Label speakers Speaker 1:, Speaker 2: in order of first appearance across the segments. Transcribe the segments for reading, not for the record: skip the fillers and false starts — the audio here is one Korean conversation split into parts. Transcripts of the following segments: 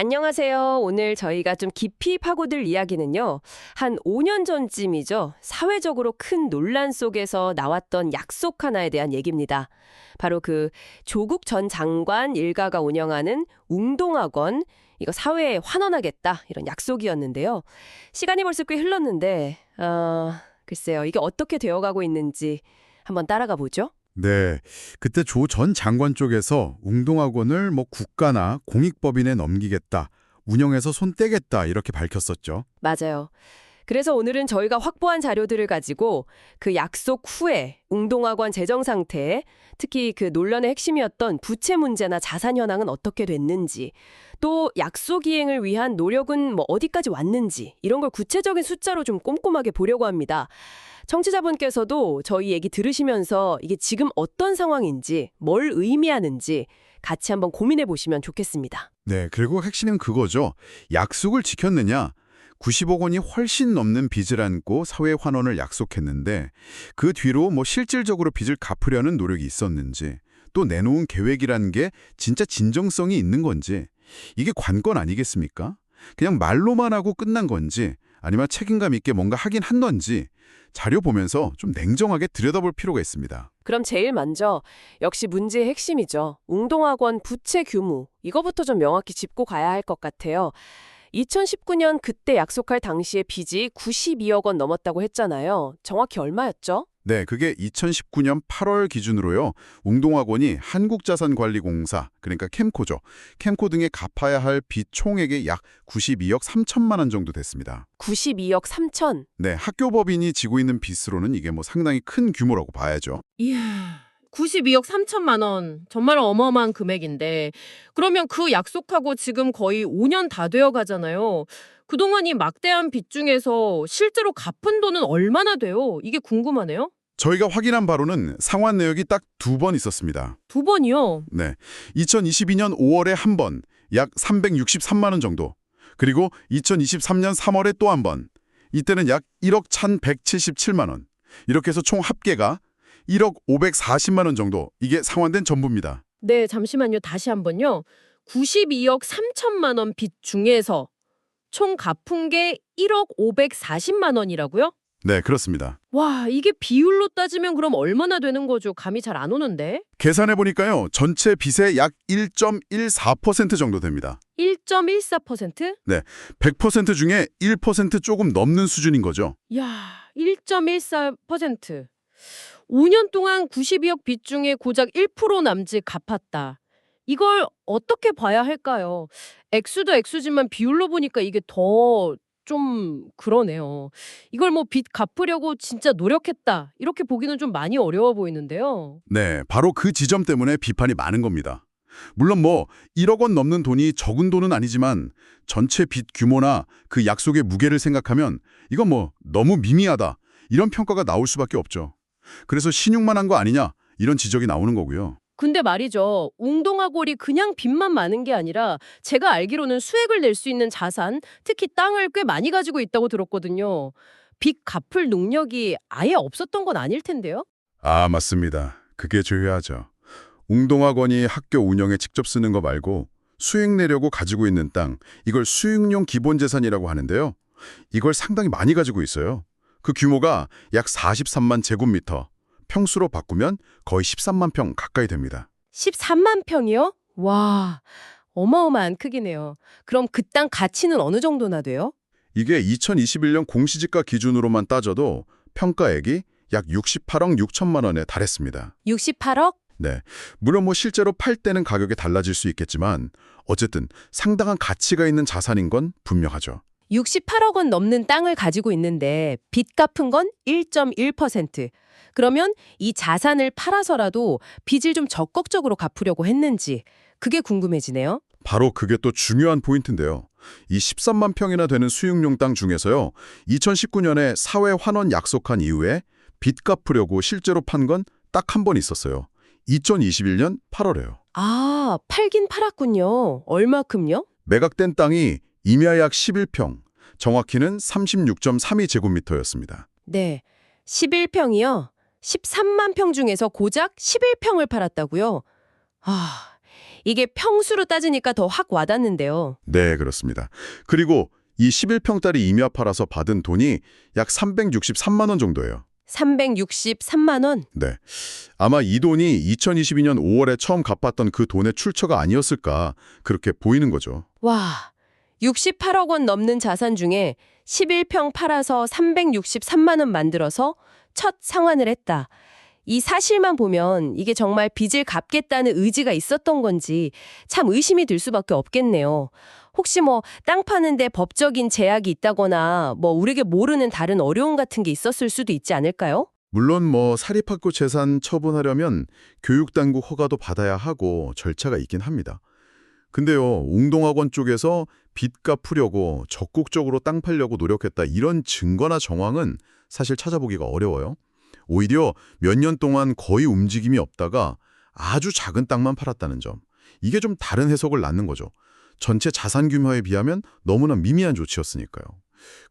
Speaker 1: 안녕하세요. 오늘 저희가 좀 깊이 파고들 이야기는요. 한 5년 전쯤이죠. 사회적으로 큰 논란 속에서 나왔던 약속 하나에 대한 얘기입니다. 바로 그 조국 전 장관 일가가 운영하는 웅동학원, 이거 사회에 환원하겠다 이런 약속이었는데요. 시간이 벌써 꽤 흘렀는데 글쎄요. 이게 어떻게 되어가고 있는지 한번 따라가 보죠.
Speaker 2: 네, 그때 조 전 장관 쪽에서 웅동학원을 국가나 공익법인에 넘기겠다, 운영해서 손 떼겠다 이렇게 밝혔었죠.
Speaker 1: 맞아요. 그래서 오늘은 저희가 확보한 자료들을 가지고 그 약속 후에 웅동학원 재정 상태, 특히 그 논란의 핵심이었던 부채 문제나 자산 현황은 어떻게 됐는지, 또 약속 이행을 위한 노력은 어디까지 왔는지 이런 걸 구체적인 숫자로 좀 꼼꼼하게 보려고 합니다. 청취자분께서도 저희 얘기 들으시면서 이게 지금 어떤 상황인지, 뭘 의미하는지 같이 한번 고민해 보시면 좋겠습니다.
Speaker 2: 네, 그리고 핵심은 그거죠. 약속을 지켰느냐? 90억 원이 훨씬 넘는 빚을 안고 사회 환원을 약속했는데 그 뒤로 실질적으로 빚을 갚으려는 노력이 있었는지, 또 내놓은 계획이라는 게 진짜 진정성이 있는 건지, 이게 관건 아니겠습니까? 그냥 말로만 하고 끝난 건지, 아니면 책임감 있게 뭔가 하긴 한 건지 자료 보면서 좀 냉정하게 들여다볼 필요가 있습니다.
Speaker 1: 그럼 제일 먼저 역시 문제의 핵심이죠. 웅동학원 부채 규모. 이거부터 좀 명확히 짚고 가야 할 것 같아요. 2019년 그때 약속할 당시에 빚이 92억 원 넘었다고 했잖아요. 정확히 얼마였죠?
Speaker 2: 네, 그게 2019년 8월 기준으로요. 웅동학원이 한국자산관리공사, 그러니까 캠코죠. 캠코 등에 갚아야 할 빚 총액이 약 92억 3천만 원 정도 됐습니다.
Speaker 1: 92억 3천.
Speaker 2: 네, 학교법인이 지고 있는 빚으로는 이게 상당히 큰 규모라고 봐야죠.
Speaker 3: 이야, 92억 3천만 원. 정말 어마어마한 금액인데. 그러면 그 약속하고 지금 거의 5년 다 되어 가잖아요. 그동안 이 막대한 빚 중에서 실제로 갚은 돈은 얼마나 돼요? 이게 궁금하네요.
Speaker 2: 저희가 확인한 바로는 상환 내역이 딱 2번 있었습니다.
Speaker 3: 두 번이요?
Speaker 2: 네, 2022년 5월에 한 번, 약 363만 원 정도. 그리고 2023년 3월에 또 한 번. 이때는 약 1억 1,177만 원. 이렇게 해서 총 합계가 1억 540만 원 정도. 이게 상환된 전부입니다.
Speaker 3: 네, 잠시만요. 다시 한번요. 92억 3천만 원 빚 중에서 총 갚은 게 1억 540만 원이라고요?
Speaker 2: 네, 그렇습니다.
Speaker 3: 와, 이게 비율로 따지면 그럼 얼마나 되는 거죠? 감이 잘 안 오는데.
Speaker 2: 계산해보니까요, 전체 빚의 약 1.14% 정도 됩니다.
Speaker 3: 1.14%?
Speaker 2: 네, 100% 중에 1% 조금 넘는 수준인 거죠.
Speaker 3: 야, 1.14%. 5년 동안 92억 빚 중에 고작 1% 남짓 갚았다. 이걸 어떻게 봐야 할까요? 액수도 액수지만 비율로 보니까 이게 더 좀 그러네요. 이걸 빚 갚으려고 진짜 노력했다. 이렇게 보기는 좀 많이 어려워 보이는데요.
Speaker 2: 네, 바로 그 지점 때문에 비판이 많은 겁니다. 물론 1억 원 넘는 돈이 적은 돈은 아니지만 전체 빚 규모나 그 약속의 무게를 생각하면 이건 너무 미미하다, 이런 평가가 나올 수밖에 없죠. 그래서 신용만 한 거 아니냐, 이런 지적이 나오는 거고요.
Speaker 3: 근데 말이죠. 웅동아골이 그냥 빚만 많은 게 아니라 제가 알기로는 수익을 낼 수 있는 자산, 특히 땅을 꽤 많이 가지고 있다고 들었거든요. 빚 갚을 능력이 아예 없었던 건 아닐 텐데요?
Speaker 2: 아, 맞습니다. 그게 중요하죠. 웅동학원이 학교 운영에 직접 쓰는 거 말고 수익 내려고 가지고 있는 땅, 이걸 수익용 기본재산이라고 하는데요. 이걸 상당히 많이 가지고 있어요. 그 규모가 약 43만 제곱미터, 평수로 바꾸면 거의 13만 평 가까이 됩니다.
Speaker 3: 13만 평이요? 와, 어마어마한 크기네요. 그럼 그 땅 가치는 어느 정도나 돼요?
Speaker 2: 이게 2021년 공시지가 기준으로만 따져도 평가액이 약 68억 6천만 원에 달했습니다.
Speaker 3: 68억?
Speaker 2: 네, 물론 실제로 팔 때는 가격이 달라질 수 있겠지만 어쨌든 상당한 가치가 있는 자산인 건 분명하죠.
Speaker 3: 68억 원 넘는 땅을 가지고 있는데 빚 갚은 건 1.1%. 그러면 이 자산을 팔아서라도 빚을 좀 적극적으로 갚으려고 했는지 그게 궁금해지네요.
Speaker 2: 바로 그게 또 중요한 포인트인데요. 이 13만 평이나 되는 수익용 땅 중에서요, 2019년에 사회 환원 약속한 이후에 빚 갚으려고 실제로 판 건 딱 한 번 있었어요. 2021년 8월에요.
Speaker 3: 아, 팔긴 팔았군요. 얼마큼요?
Speaker 2: 매각된 땅이 임야 약 11평, 정확히는 36.32제곱미터였습니다.
Speaker 3: 네, 11평이요. 13만 평 중에서 고작 11평을 팔았다고요? 아,
Speaker 1: 이게 평수로 따지니까 더 확 와닿는데요.
Speaker 2: 네, 그렇습니다. 그리고 이 11평짜리 임야 팔아서 받은 돈이 약 363만 원 정도예요.
Speaker 1: 363만 원?
Speaker 2: 네. 아마 이 돈이 2022년 5월에 처음 갚았던 그 돈의 출처가 아니었을까 그렇게 보이는 거죠.
Speaker 1: 와, 68억 원 넘는 자산 중에 11평 팔아서 363만 원 만들어서 첫 상환을 했다. 이 사실만 보면 이게 정말 빚을 갚겠다는 의지가 있었던 건지 참 의심이 들 수밖에 없겠네요. 혹시 뭐 땅 파는데 법적인 제약이 있다거나 뭐 우리에게 모르는 다른 어려움 같은 게 있었을 수도 있지 않을까요?
Speaker 2: 물론 뭐 사립학교 재산 처분하려면 교육당국 허가도 받아야 하고 절차가 있긴 합니다. 근데요, 웅동학원 쪽에서 빚 갚으려고 적극적으로 땅 팔려고 노력했다 이런 증거나 정황은 사실 찾아보기가 어려워요. 오히려 몇 년 동안 거의 움직임이 없다가 아주 작은 땅만 팔았다는 점. 이게 좀 다른 해석을 낳는 거죠. 전체 자산 규모에 비하면 너무나 미미한 조치였으니까요.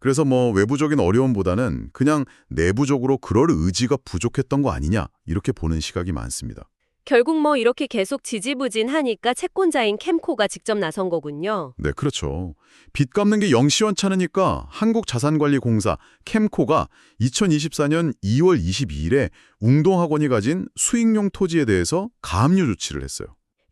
Speaker 2: 그래서 뭐 외부적인 어려움보다는 그냥 내부적으로 그럴 의지가 부족했던 거 아니냐 이렇게 보는 시각이 많습니다.
Speaker 1: 결국 뭐 이렇게 계속 지지부진하니까 채권자인 캠코가 직접 나선 거군요.
Speaker 2: 네, 그렇죠. 빚 갚는 게 영 시원찮으니까 한국자산관리공사 캠코가 2024년 2월 22일에 웅동학원이 가진 수익용 토지에 대해서 가압류 조치를 했어요.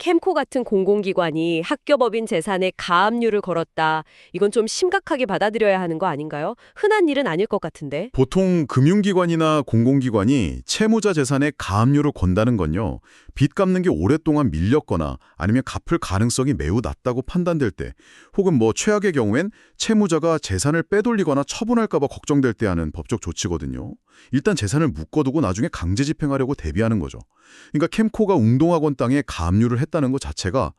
Speaker 1: 캠코 같은 공공기관이 학교법인 재산에 가압류를 걸었다. 이건 좀 심각하게 받아들여야 하는 거 아닌가요? 흔한 일은 아닐 것 같은데.
Speaker 2: 보통 금융기관이나 공공기관이 채무자 재산에 가압류를 건다는 건요, 빚 갚는 게 오랫동안 밀렸거나 아니면 갚을 가능성이 매우 낮다고 판단될 때, 혹은 뭐 최악의 경우엔 채무자가 재산을 빼돌리거나 처분할까 봐 걱정될 때 하는 법적 조치거든요. 일단 재산을 묶어두고 나중에 강제 집행하려고 대비하는 거죠. 그러니까 캠코가 웅동학원 땅에 가압류를 했다는 것 자체가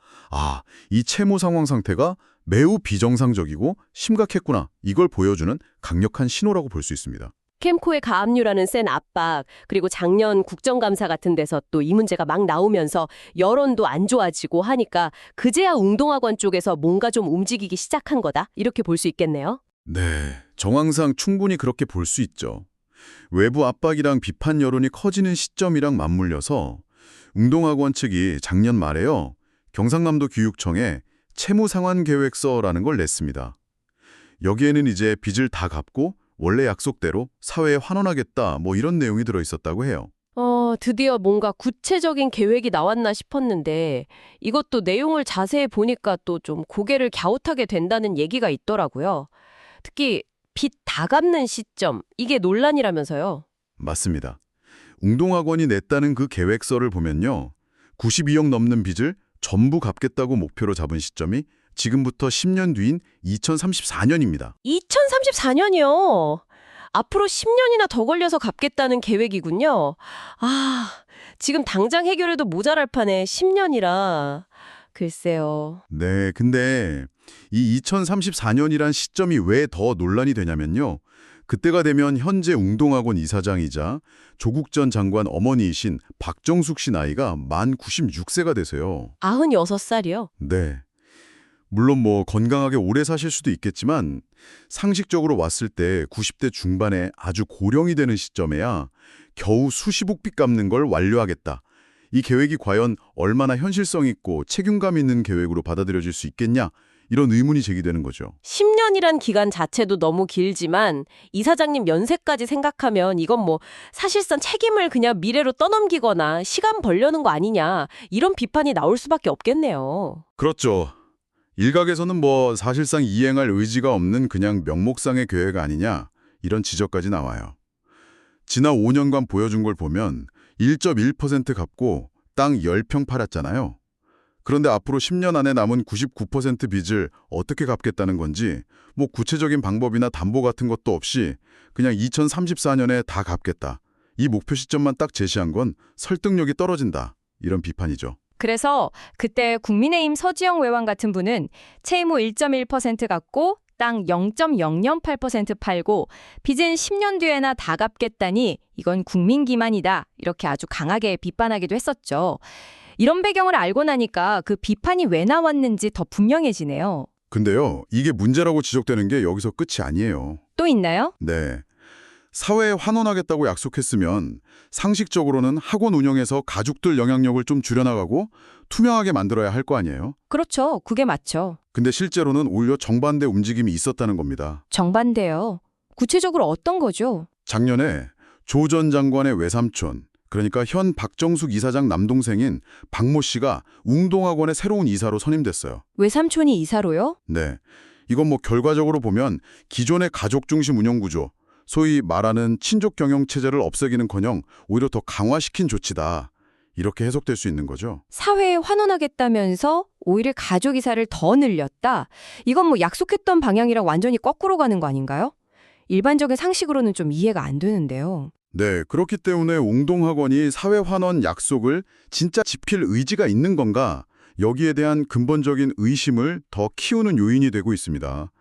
Speaker 2: 이 채무 상황 상태가 매우 비정상적이고 심각했구나, 이걸 보여주는 강력한 신호라고 볼 수 있습니다.
Speaker 1: 캠코의 가압류라는 센 압박, 그리고 작년 국정감사 같은 데서 또 이 문제가 막 나오면서 여론도 안 좋아지고 하니까 그제야 웅동학원 쪽에서 뭔가 좀 움직이기 시작한 거다, 이렇게 볼 수 있겠네요.
Speaker 2: 네, 정황상 충분히 그렇게 볼 수 있죠. 외부 압박이랑 비판 여론이 커지는 시점이랑 맞물려서 웅동학원 측이 작년 말에요, 경상남도 교육청에 채무상환계획서라는 걸 냈습니다. 여기에는 이제 빚을 다 갚고 원래 약속대로 사회에 환원하겠다 뭐 이런 내용이 들어있었다고 해요.
Speaker 1: 드디어 뭔가 구체적인 계획이 나왔나 싶었는데 이것도 내용을 자세히 보니까 또 좀 고개를 갸웃하게 된다는 얘기가 있더라고요. 특히 빚 다 갚는 시점, 이게 논란이라면서요.
Speaker 2: 맞습니다. 웅동학원이 냈다는 그 계획서를 보면요, 92억 넘는 빚을 전부 갚겠다고 목표로 잡은 시점이 지금부터 10년 뒤인 2034년입니다.
Speaker 1: 2034년이요. 앞으로 10년이나 더 걸려서 갚겠다는 계획이군요. 지금 당장 해결해도 모자랄 판에 10년이라. 글쎄요.
Speaker 2: 네, 근데 이 2034년이란 시점이 왜 더 논란이 되냐면요, 그때가 되면 현재 웅동학원 이사장이자 조국 전 장관 어머니이신 박정숙 씨 나이가 만 96세가 되세요.
Speaker 1: 96살이요?
Speaker 2: 네. 물론 뭐 건강하게 오래 사실 수도 있겠지만 상식적으로 왔을 때 90대 중반에 아주 고령이 되는 시점에야 겨우 수십억 빚 갚는 걸 완료하겠다. 이 계획이 과연 얼마나 현실성 있고 책임감 있는 계획으로 받아들여질 수 있겠냐? 이런 의문이 제기되는 거죠.
Speaker 1: 10년이란 기간 자체도 너무 길지만 이사장님 연세까지 생각하면 이건 뭐 사실상 책임을 그냥 미래로 떠넘기거나 시간 벌려는 거 아니냐, 이런 비판이 나올 수밖에 없겠네요.
Speaker 2: 그렇죠. 일각에서는 뭐 사실상 이행할 의지가 없는 그냥 명목상의 계획 아니냐, 이런 지적까지 나와요. 지난 5년간 보여준 걸 보면 1.1% 갚고 땅 10평 팔았잖아요. 그런데 앞으로 10년 안에 남은 99% 빚을 어떻게 갚겠다는 건지 뭐 구체적인 방법이나 담보 같은 것도 없이 그냥 2034년에 다 갚겠다, 이 목표 시점만 딱 제시한 건 설득력이 떨어진다, 이런 비판이죠.
Speaker 4: 그래서 그때 국민의힘 서지영 외왕 같은 분은 채무 1.1% 갚고 땅 0.008% 팔고 빚은 10년 뒤에나 다 갚겠다니 이건 국민 기만이다, 이렇게 아주 강하게 비판하기도 했었죠. 이런 배경을 알고 나니까 그 비판이 왜 나왔는지 더 분명해지네요.
Speaker 2: 근데요, 이게 문제라고 지적되는 게 여기서 끝이 아니에요.
Speaker 4: 또 있나요?
Speaker 2: 네. 사회에 환원하겠다고 약속했으면 상식적으로는 학원 운영에서 가족들 영향력을 좀 줄여나가고 투명하게 만들어야 할 거 아니에요?
Speaker 4: 그렇죠. 그게 맞죠.
Speaker 2: 근데 실제로는 오히려 정반대 움직임이 있었다는 겁니다.
Speaker 4: 정반대요. 구체적으로 어떤 거죠?
Speaker 2: 작년에 조 전 장관의 외삼촌, 그러니까 현 박정숙 이사장 남동생인 박모 씨가 웅동학원의 새로운 이사로 선임됐어요.
Speaker 4: 외삼촌이 이사로요?
Speaker 2: 네. 이건 뭐 결과적으로 보면 기존의 가족 중심 운영 구조, 소위 말하는 친족 경영 체제를 없애기는커녕 오히려 더 강화시킨 조치다. 이렇게 해석될 수 있는 거죠.
Speaker 4: 사회에 환원하겠다면서 오히려 가족 이사를 더 늘렸다. 이건 뭐 약속했던 방향이랑 완전히 거꾸로 가는 거 아닌가요? 일반적인 상식으로는 좀 이해가 안 되는데요.
Speaker 2: 네, 그렇기 때문에 웅동학원이 사회 환원 약속을 진짜 지킬 의지가 있는 건가? 여기에 대한 근본적인 의심을 더 키우는 요인이 되고 있습니다.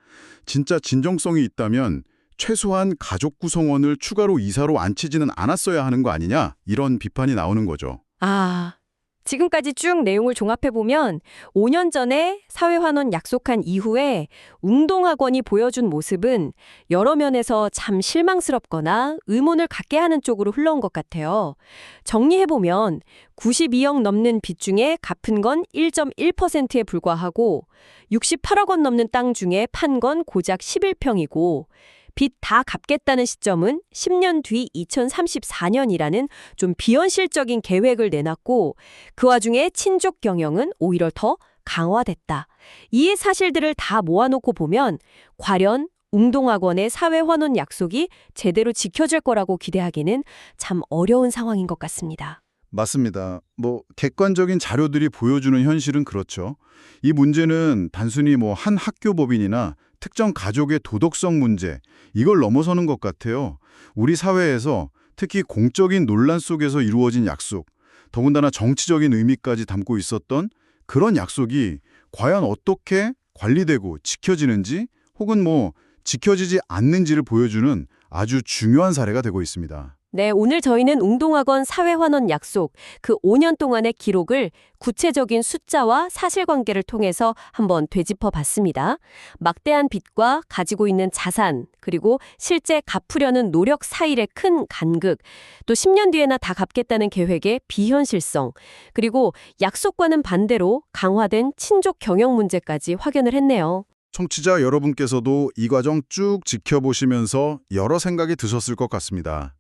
Speaker 2: 진짜 진정성이 있다면 최소한 가족 구성원을 추가로 이사로 앉히지는 않았어야 하는 거 아니냐? 이런 비판이 나오는 거죠.
Speaker 4: 지금까지 쭉 내용을 종합해보면 5년 전에 사회환원 약속한 이후에 웅동학원이 보여준 모습은 여러 면에서 참 실망스럽거나 의문을 갖게 하는 쪽으로 흘러온 것 같아요. 정리해보면 92억 넘는 빚 중에 갚은 건 1.1%에 불과하고 68억 원 넘는 땅 중에 판 건 고작 11평이고 빚 다 갚겠다는 시점은 10년 뒤 2034년이라는 좀 비현실적인 계획을 내놨고 그 와중에 친족 경영은 오히려 더 강화됐다. 이 사실들을 다 모아놓고 보면 과연 웅동학원의 사회환원 약속이 제대로 지켜질 거라고 기대하기는 참 어려운 상황인 것 같습니다.
Speaker 2: 맞습니다. 객관적인 자료들이 보여주는 현실은 그렇죠. 이 문제는 단순히 한 학교법인이나 특정 가족의 도덕성 문제, 이걸 넘어서는 것 같아요. 우리 사회에서 특히 공적인 논란 속에서 이루어진 약속, 더군다나 정치적인 의미까지 담고 있었던 그런 약속이 과연 어떻게 관리되고 지켜지는지 혹은 지켜지지 않는지를 보여주는 아주 중요한 사례가 되고 있습니다.
Speaker 1: 네, 오늘 저희는 웅동학원 사회환원 약속, 그 5년 동안의 기록을 구체적인 숫자와 사실관계를 통해서 한번 되짚어 봤습니다. 막대한 빚과 가지고 있는 자산, 그리고 실제 갚으려는 노력 사이의 큰 간극, 또 10년 뒤에나 다 갚겠다는 계획의 비현실성, 그리고 약속과는 반대로 강화된 친족 경영 문제까지 확인을 했네요.
Speaker 2: 청취자 여러분께서도 이 과정 쭉 지켜보시면서 여러 생각이 드셨을 것 같습니다.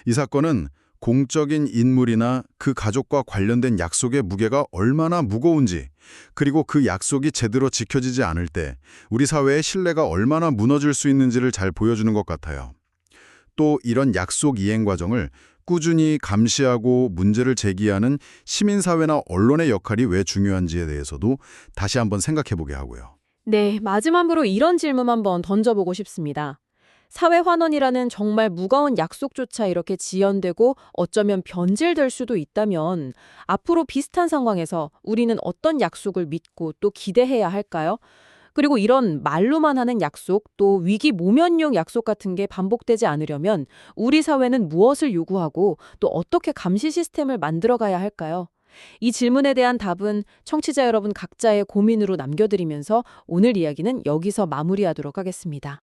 Speaker 2: 이 사건은 공적인 인물이나 그 가족과 관련된 약속의 무게가 얼마나 무거운지, 그리고 그 약속이 제대로 지켜지지 않을 때 우리 사회의 신뢰가 얼마나 무너질 수 있는지를 잘 보여주는 것 같아요. 또 이런 약속 이행 과정을 꾸준히 감시하고 문제를 제기하는 시민사회나 언론의 역할이 왜 중요한지에 대해서도 다시 한번 생각해보게 하고요.
Speaker 3: 네, 마지막으로 이런 질문 한번 던져보고 싶습니다. 사회환원이라는 정말 무거운 약속조차 이렇게 지연되고 어쩌면 변질될 수도 있다면 앞으로 비슷한 상황에서 우리는 어떤 약속을 믿고 또 기대해야 할까요? 그리고 이런 말로만 하는 약속, 또 위기 모면용 약속 같은 게 반복되지 않으려면 우리 사회는 무엇을 요구하고 또 어떻게 감시 시스템을 만들어가야 할까요? 이 질문에 대한 답은 청취자 여러분 각자의 고민으로 남겨드리면서 오늘 이야기는 여기서 마무리하도록 하겠습니다.